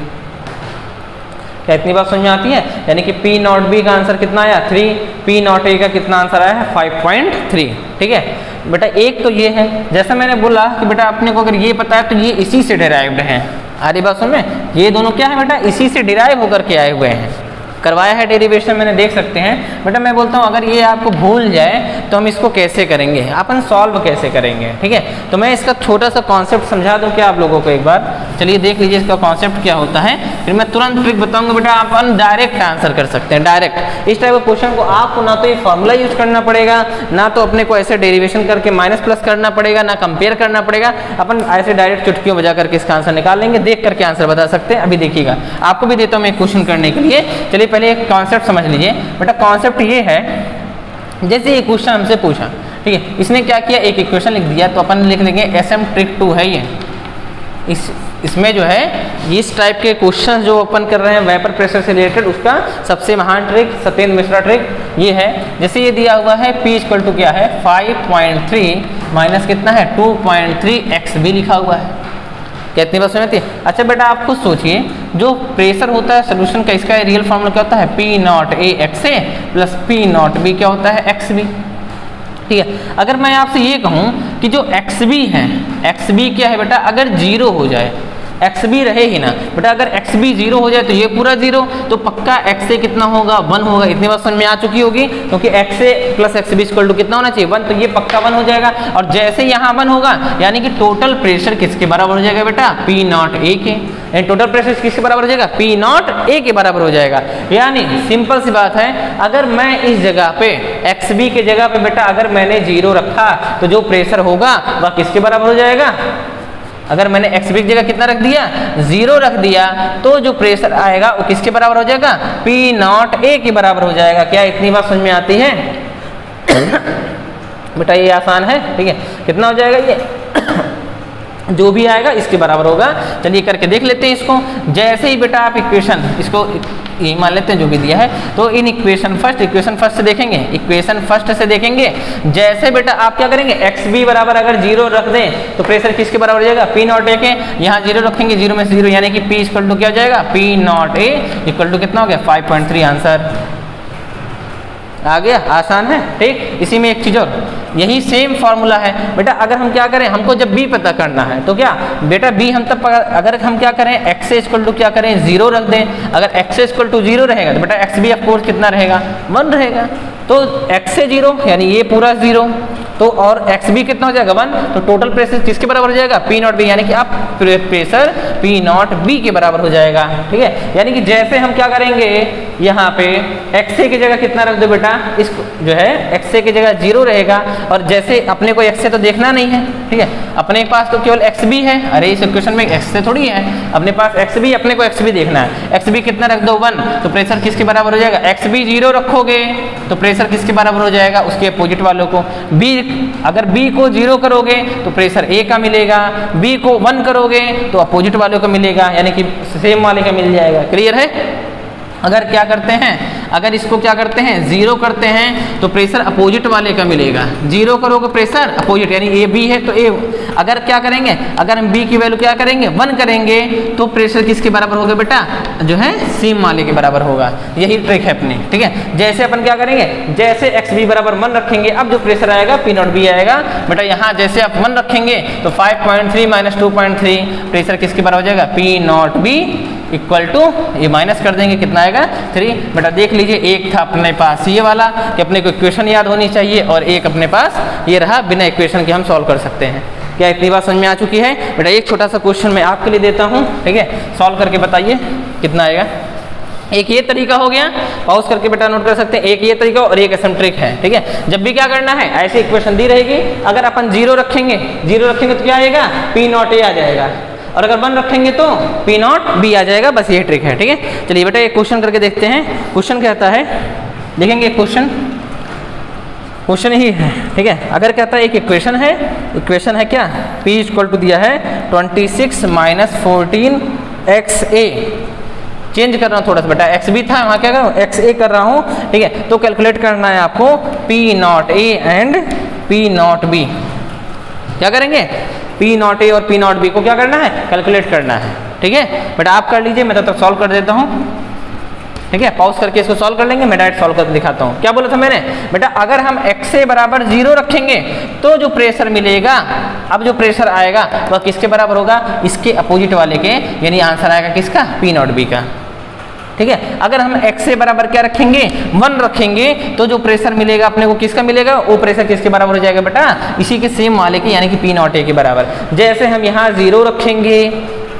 क्या इतनी बात समझ में आती है? यानी कि पी नॉट बी का आंसर कितना आया 3, पी नॉट ए का कितना आंसर आया है 5.3। ठीक है बेटा, एक तो ये है, जैसा मैंने बोला कि बेटा अपने को अगर ये पता है तो ये इसी से डिराइव्ड है। आरी बात समझ में, ये दोनों क्या है बेटा, इसी से डिराइव होकर के आए हुए हैं, करवाया है डेरिवेशन मैंने, देख सकते हैं बेटा। मैं बोलता हूँ अगर ये आपको भूल जाए तो हम इसको कैसे करेंगे, अपन सॉल्व कैसे करेंगे। ठीक है, तो मैं इसका छोटा सा कॉन्सेप्ट समझा दूँ क्या आप लोगों को एक बार। चलिए देख लीजिए इसका कॉन्सेप्ट क्या होता है, फिर मैं तुरंत ट्रिक बताऊंगा बेटा, अपन डायरेक्ट आंसर कर सकते हैं। डायरेक्ट इस टाइप का क्वेश्चन को आपको ना तो ये फॉर्मूला यूज करना पड़ेगा, ना तो अपने को ऐसे डेरिवेशन करके माइनस प्लस करना पड़ेगा, ना कंपेयर करना पड़ेगा। अपन ऐसे डायरेक्ट चुटकियों बजा करके इसका आंसर निकाल लेंगे, देख करके आंसर बता सकते हैं। अभी देखिएगा, आपको भी देता हूँ मैं क्वेश्चन करने के लिए। चलिए पहले एक कॉन्सेप्ट समझ लीजिए बेटा। कॉन्सेप्ट ये है, जैसे ये क्वेश्चन हमसे पूछा, ठीक है, इसने क्या किया, एक इक्वेशन लिख दिया, तो अपन लिख देंगे SM ट्रिक 2 है ये। इसमें जो है इस टाइप के क्वेश्चन जो अपन कर रहे हैं वेपर प्रेशर से रिलेटेड, उसका सबसे महान ट्रिक सत्येंद्र मिश्रा ट्रिक ये है। जैसे ये दिया हुआ है P इक्वल टू क्या है 5.3 माइनस कितना है 2.3 XB लिखा हुआ है। कितनी बात समझती है? अच्छा बेटा आप खुद सोचिए, जो प्रेशर होता है सोल्यूशन का, इसका रियल फॉर्मूला क्या होता है P naught A XA plus P not B क्या होता है XB। ठीक है, अगर मैं आपसे ये कहूँ कि जो XB है, XB क्या है बेटा, अगर 0 हो जाए, XB रहे ही ना बेटा, अगर XB 0 हो जाए तो ये पूरा 0, तो पक्का XA कितना होगा 1 होगा। इतनी बात समझ में आ चुकी होगी, क्योंकि XA plus XB equal to कितना होना चाहिए 1, तो ये पक्का 1 हो जाएगा। और जैसे यहाँ 1 होगा यानी कि टोटल प्रेशर किसके बराबर हो जाएगा बेटा, P नॉट A के। टोटल प्रेशर किसके बराबर हो जाएगा, P नॉट A के बराबर हो जाएगा। यानी सिंपल सी बात है, अगर मैं इस जगह पे XB के जगह पे बेटा अगर मैंने 0 रखा तो जो प्रेशर होगा वह किसके बराबर हो जाएगा, अगर मैंने XB की जगह कितना रख दिया 0 रख दिया, तो जो प्रेशर आएगा वो किसके बराबर हो जाएगा, P नॉट A के बराबर हो जाएगा। क्या इतनी बात समझ में आती है? बेटा ये आसान है। ठीक है, कितना हो जाएगा ये जो भी आएगा इसके बराबर होगा। चलिए करके देख लेते हैं इसको। जैसे ही बेटा आप इक्वेशन इसको यही मान लेते हैं जो भी दिया है, तो इन इक्वेशन फर्स्ट से देखेंगे, इक्वेशन फर्स्ट से देखेंगे। जैसे बेटा आप क्या करेंगे, XB बराबर अगर 0 रख दें तो प्रेशर किसके बराबर हो जाएगा, P नॉट A के। यहाँ 0 रखेंगे, 0 में से 0 यानी कि P इक्वल टू क्या हो जाएगा, P naught A equal to कितना हो गया 5.3। आंसर आ गया, आसान है। ठीक, इसी में एक चीज और, यही सेम फॉर्मूला है बेटा। अगर हम क्या करें, हमको जब B पता करना है तो क्या बेटा B हम तब अगर हम क्या करें, XA इक्वल टू क्या करें 0 रख दें। अगर XA इक्वल टू 0 रहेगा तो बेटा XB ऑफ कोर्स कितना रहेगा 1 रहेगा। तो XA 0 यानी ये पूरा 0, तो और XB कितना हो जाएगा 1, तो टोटल प्रेशर किसके बराबर हो जाएगा, P नॉट B, यानी कि आप प्रेशर P नॉट B के बराबर हो जाएगा। ठीक है, यानी कि जैसे हम क्या करेंगे, यहाँ पे XA की जगह कितना रख दो बेटा, इसको जो है XA की जगह 0 रहेगा। और जैसे अपने को XA तो देखना नहीं है, ठीक है, अपने पास तो केवल XB है। अरे इस इक्वेशन में XA थोड़ी है, अपने पास XB, अपने को XB देखना है। XB कितना रख दो 1, तो प्रेशर किसके बराबर हो जाएगा, XB 0 रखोगे तो प्रेशर किसके बराबर हो जाएगा, उसके अपोजिट वालों को। B अगर B को 0 करोगे तो प्रेशर A का मिलेगा, B को 1 करोगे तो अपोजिट वालों का मिलेगा, यानी कि सेम वाले का मिल जाएगा। क्लियर है? अगर क्या करते हैं, अगर इसको क्या करते हैं 0 करते हैं तो प्रेशर अपोजिट वाले का मिलेगा। 0 करोगे प्रेशर अपोजिट, यानी A B है तो A। अगर क्या करेंगे, अगर हम B की वैल्यू क्या करेंगे 1 करेंगे तो प्रेशर किसके बराबर होगा बेटा, जो है सेम वाले के बराबर होगा। यही ट्रिक है अपनी। ठीक है, जैसे अपन क्या करेंगे, जैसे XB बराबर 1 रखेंगे, अब जो प्रेशर आएगा P नॉट B आएगा बेटा। यहाँ जैसे आप 1 रखेंगे तो 5.3 माइनस 2.3 प्रेशर किसके बराबर हो जाएगा, P not B equal to, ये माइनस कर देंगे कितना आएगा 3। बेटा देख लीजिए, एक था अपने पास ये वाला कि अपने को इक्वेशन याद होनी चाहिए, और एक अपने पास ये रहा बिना इक्वेशन के हम सॉल्व कर सकते हैं। क्या इतनी बात समझ में आ चुकी है? बेटा एक छोटा सा क्वेश्चन मैं आपके लिए देता हूँ, ठीक है, सॉल्व करके बताइए कितना आएगा। एक ये तरीका हो गया, पॉज करके बेटा नोट कर सकते हैं, एक ये तरीका और एक SM ट्रिक है। ठीक है, जब भी क्या करना है, ऐसी इक्वेशन दी रहेगी, अगर अपन 0 रखेंगे तो क्या आएगा, P नॉट A आ जाएगा, और अगर 1 रखेंगे तो P नॉट B आ जाएगा। बस ये ट्रिक है। ठीक है, चलिए बेटा एक क्वेश्चन करके देखते हैं। क्वेश्चन कहता है, देखेंगे क्वेश्चन ही है। ठीक है, अगर कहता है एक इक्वेशन है क्या, P इक्वल टू दिया है 26 माइनस 14 XA। चेंज कर रहा हूँ थोड़ा सा बेटा, XB था वहाँ क्या कर रहा हूँ XA कर रहा हूँ। ठीक है, तो कैलकुलेट करना है आपको P naught A and P not B। क्या करेंगे, P नॉट A और P नॉट B को क्या करना है, कैलकुलेट करना है। ठीक है बेटा, आप कर लीजिए, मैं तब तक सॉल्व कर देता हूँ। ठीक है, पॉज करके इसको सॉल्व कर लेंगे, मैं डायरेक्ट सॉल्व करके दिखाता हूँ। क्या बोला था मैंने बेटा, अगर हम x बराबर 0 रखेंगे तो जो प्रेशर मिलेगा, अब जो प्रेशर आएगा वह किसके बराबर होगा, इसके अपोजिट वाले के, यानी आंसर आएगा किसका, P नॉट बी का। ठीक है, अगर हम x बराबर क्या रखेंगे, 1 रखेंगे तो जो प्रेशर मिलेगा अपने को किसका मिलेगा, वो प्रेशर किसके बराबर हो जाएगा बेटा, इसी के सेम वाले के, यानी कि P नॉट ए के बराबर। जैसे हम यहाँ 0 रखेंगे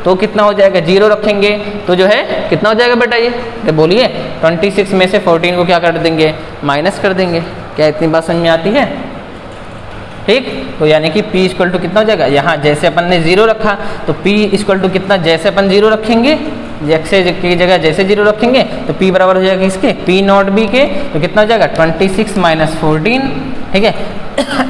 तो कितना हो जाएगा, 0 रखेंगे तो जो है कितना हो जाएगा बेटा, ये तो बोलिए 26 में से 14 को क्या कर देंगे, माइनस कर देंगे। क्या इतनी बात समझ में आती है? ठीक, तो यानी कि P इक्वल टू कितना हो जाएगा, यहाँ जैसे अपन ने 0 रखा तो P इक्वल टू कितना, जैसे अपन 0 रखेंगे, x की जगह जैसे 0 रखेंगे तो P बराबर हो जाएगा इसके, P नॉट बी के, तो कितना हो जाएगा 26 माइनस 14। ठीक है,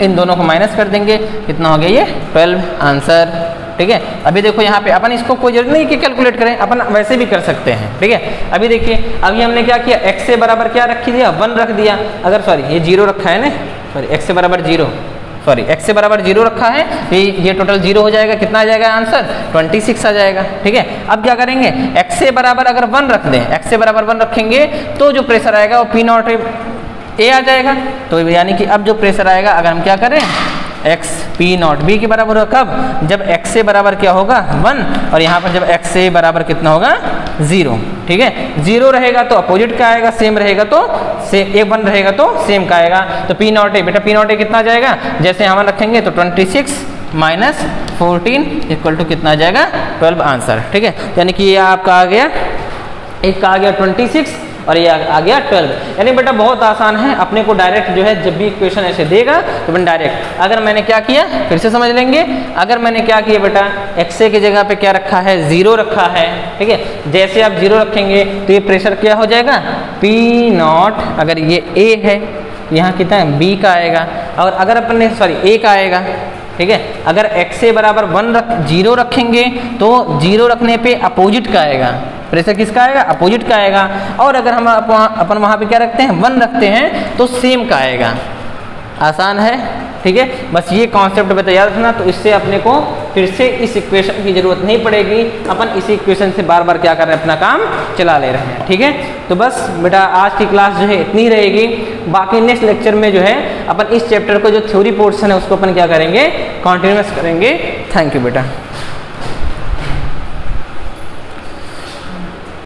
इन दोनों को माइनस कर देंगे, कितना हो गया ये 12 आंसर। ठीक है, अभी देखो यहाँ पे अपन इसको कोई जरूरत नहीं कि कैलकुलेट करें, अपन वैसे भी कर सकते हैं। ठीक है, अभी देखिए अभी हमने क्या किया, x से बराबर क्या रख दिया, 1 रख दिया, अगर सॉरी ये 0 रखा है ना, सॉरी x से बराबर 0, सॉरी x से बराबर 0 रखा है तो ये टोटल 0 हो जाएगा, कितना आ जाएगा आंसर 26 आ जाएगा। ठीक है, अब क्या करेंगे, x से बराबर अगर 1 रख दें, x से बराबर 1 रखेंगे तो जो प्रेशर आएगा वो P नॉट ए आ जाएगा। तो यानी कि अब जो प्रेशर आएगा, अगर हम क्या करें, x P नॉट बी के बराबर होगा कब, जब x से बराबर क्या होगा 1, और यहाँ पर जब x से बराबर कितना होगा 0। ठीक है, 0 रहेगा तो अपोजिट का आएगा, सेम रहेगा तो सेम, 1 रहेगा तो सेम का आएगा। तो P नॉट ए, बेटा P नॉट ए कितना आ जाएगा, जैसे हम रखेंगे तो 26 माइनस 14 इक्वल टू कितना आ जाएगा 12 आंसर। ठीक है, यानी कि ये आपका आ गया, एक का आ गया 26 और ये आ गया 12। यानी बेटा बहुत आसान है, अपने को डायरेक्ट जो है जब भी इक्वेशन ऐसे देगा तो अपन डायरेक्ट, अगर मैंने क्या किया फिर से समझ लेंगे, अगर मैंने क्या किया बेटा, x की जगह पे क्या रखा है, 0 रखा है। ठीक है, जैसे आप 0 रखेंगे तो ये प्रेशर क्या हो जाएगा, P नॉट, अगर ये A है यहाँ कितना है, B का आएगा, और अगर अपन ने सॉरी A का आएगा। ठीक है, अगर x से बराबर 0 रखेंगे तो 0 रखने पे अपोजिट का आएगा, प्रेशर किसका आएगा, अपोजिट का आएगा, और अगर हम अपन वहाँ पे क्या रखते हैं, 1 रखते हैं तो सेम का आएगा। आसान है। ठीक है, बस ये कॉन्सेप्ट बता याद रखना, तो इससे अपने को फिर से इस इक्वेशन की जरूरत नहीं पड़ेगी, अपन इसी इक्वेशन से बार बार क्या कर रहे हैं, अपना काम चला ले रहे हैं। ठीक है, तो बस बेटा आज की क्लास जो है इतनी रहेगी, बाकी नेक्स्ट लेक्चर में जो है अपन इस चैप्टर को जो थ्योरी पोर्शन है उसको अपन क्या करेंगे, कॉन्टिन्यूअस करेंगे। थैंक यू बेटा।